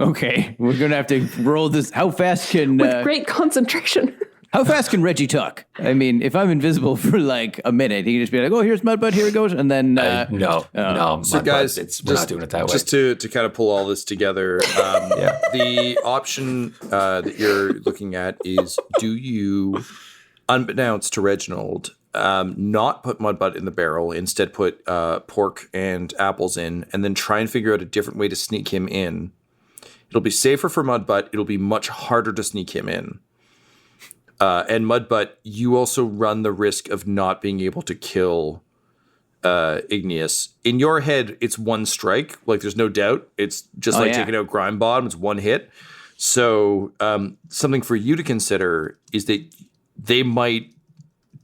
Okay, we're going to have to roll this. How fast can... With great concentration. How fast can Reggie talk? I mean, if I'm invisible for like a minute, he can just be like, "Oh, here's Mudbutt, here it goes," and then no. So guys, we're not doing it that way. Just to kind of pull all this together, the option that you're looking at is: do you, unbeknownst to Reginald, not put Mudbutt in the barrel, instead put pork and apples in, and then try and figure out a different way to sneak him in? It'll be safer for Mudbutt. It'll be much harder to sneak him in. And Mudbutt, you also run the risk of not being able to kill Igneous. In your head, it's one strike. Like, there's no doubt. It's just taking out Grime Bottom. It's one hit. So something for you to consider is that they might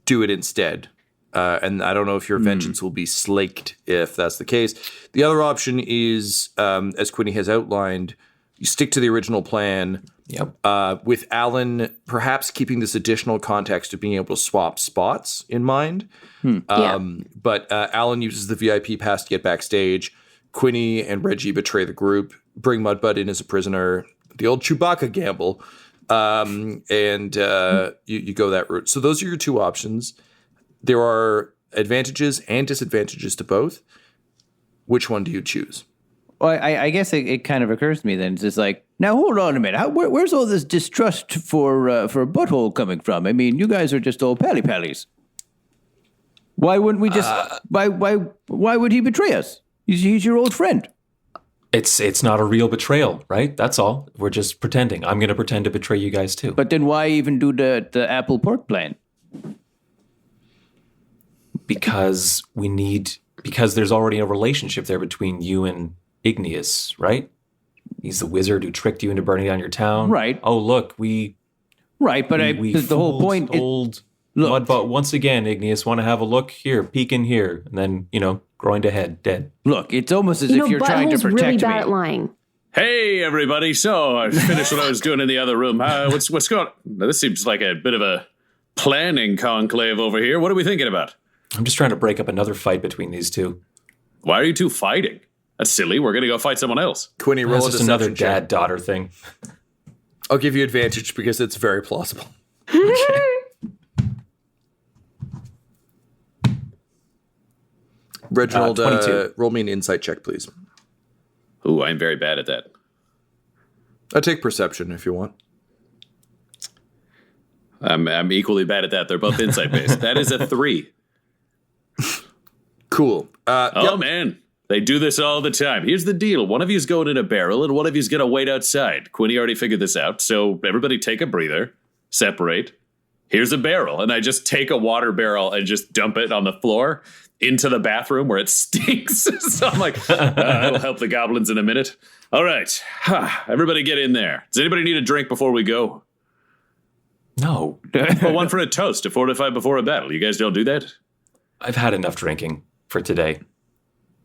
do it instead. And I don't know if your vengeance will be slaked if that's the case. The other option is, as Quinny has outlined, you stick to the original plan. Yep. With Alan perhaps keeping this additional context of being able to swap spots in mind. But Alan uses the VIP pass to get backstage. Quinny and Reggie betray the group, bring Mudbutt in as a prisoner. The old Chewbacca gamble. And you go that route. So those are your two options. There are advantages and disadvantages to both. Which one do you choose? Well, I guess it kind of occurs to me then. It's just like, now hold on a minute. Where's all this distrust for a butthole coming from? I mean, you guys are just old pally-pallies. Why wouldn't we just? Why would he betray us? He's your old friend. It's not a real betrayal, right? That's all. We're just pretending. I'm going to pretend to betray you guys too. But then why even do the apple pork plan? Because there's already a relationship there between you and Igneous, right? He's the wizard who tricked you into burning down your town. Right. Oh, look, we the whole point. Old Mudbutt once again. Igneous, want to have a look here? Peek in here, and then groin to head, dead. Look, it's almost as if you're trying to protect really me. bad at lying. Hey, everybody! So I finished what I was doing in the other room. What's going on? This seems like a bit of a planning conclave over here. What are we thinking about? I'm just trying to break up another fight between these two. Why are you two fighting? That's silly. We're going to go fight someone else. Quinny, roll a just another deception check. dad-daughter thing. I'll give you advantage because it's very plausible. Reginald, 22. Roll me an insight check, please. Ooh, I'm very bad at that. I'll take perception if you want. I'm equally bad at that. They're both insight based. That is a 3. Cool. Man, they do this all the time. Here's the deal. One of you's going in a barrel and one of you's going to wait outside. Quinny already figured this out. So everybody take a breather, separate. Here's a barrel. And I just take a water barrel and just dump it on the floor into the bathroom where it stinks. So I'm like, that'll help the goblins in a minute. All right. Everybody get in there. Does anybody need a drink before we go? No. Well, one for a toast to fortify before a battle. You guys don't do that? I've had enough drinking for today.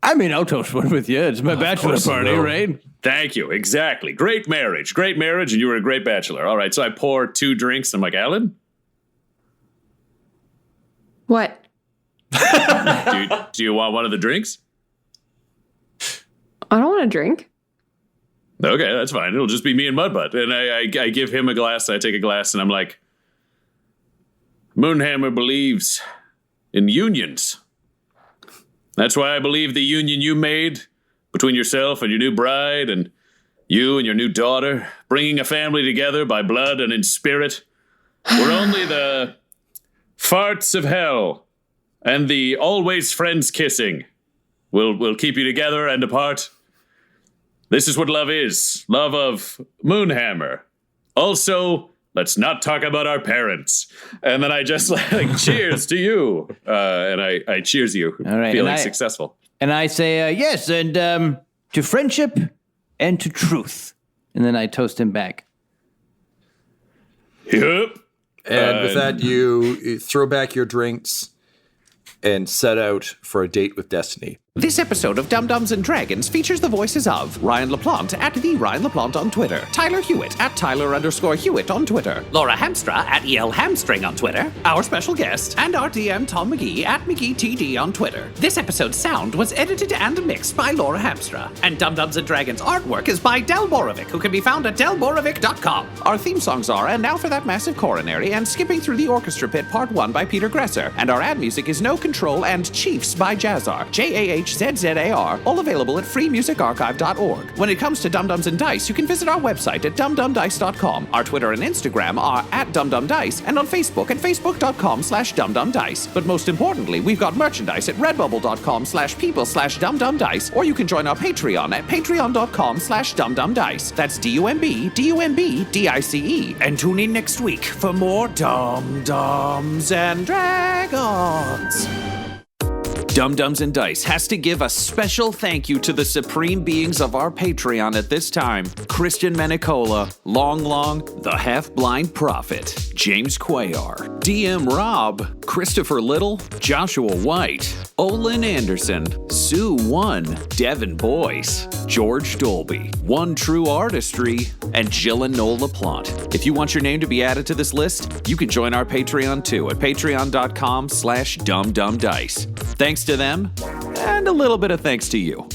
I mean, I'll toast one with you. It's my bachelor party, right? Thank you. Exactly. Great marriage, and you were a great bachelor. All right, so I pour 2 drinks. I'm like, Alan? What? Do you want one of the drinks? I don't want to drink. Okay, that's fine. It'll just be me and Mudbutt. And I give him a glass. I take a glass, and I'm like, Moonhammer believes in unions. That's why I believe the union you made between yourself and your new bride and you and your new daughter, bringing a family together by blood and in spirit, were only the farts of hell and the always friends kissing will keep you together and apart. This is what love is. Love of Moonhammer. Also, let's not talk about our parents. And then I just cheers to you. And I cheers you, all right, feeling successful. And I say, yes, and to friendship and to truth. And then I toast him back. Yep. And with that, you throw back your drinks and set out for a date with Destiny. This episode of Dum-Dums and Dragons features the voices of Ryan LaPlante at the Ryan LaPlante on Twitter, Tyler Hewitt at Tyler_Hewitt on Twitter, Laura Hamstra at EL Hamstring on Twitter, our special guest, and our DM Tom McGee at McGeeTD on Twitter. This episode's sound was edited and mixed by Laura Hamstra, and Dum-Dums and Dragons artwork is by Del Borovic, who can be found at delborovic.com. Our theme songs are And Now for That Massive Coronary and Skipping Through the Orchestra Pit Part 1 by Peter Gresser, and our ad music is No Control and Chiefs by Jazzar, JAHZZAR, all available at freemusicarchive.org. When it comes to Dum-Dums and Dice, you can visit our website at dumdumdice.com. Our Twitter and Instagram are at dumdumdice, and on Facebook at facebook.com/dumdumdice. But most importantly, we've got merchandise at redbubble.com/people/dumdumdice, or you can join our Patreon at patreon.com/dumdumdice. That's DUMBDUMBDICE. And tune in next week for more Dum-Dums and Dragons. Dum-Dums and Dice has to give a special thank you to the supreme beings of our Patreon at this time: Christian Menicola, Long, the Half-Blind Prophet, James Cuellar, DM Rob, Christopher Little, Joshua White, Olin Anderson, Sue One, Devin Boyce, George Dolby, One True Artistry, and Jill and Noel LaPlante. If you want your name to be added to this list, you can join our Patreon too at patreon.com/dumdumdice. Thanks to them, and a little bit of thanks to you.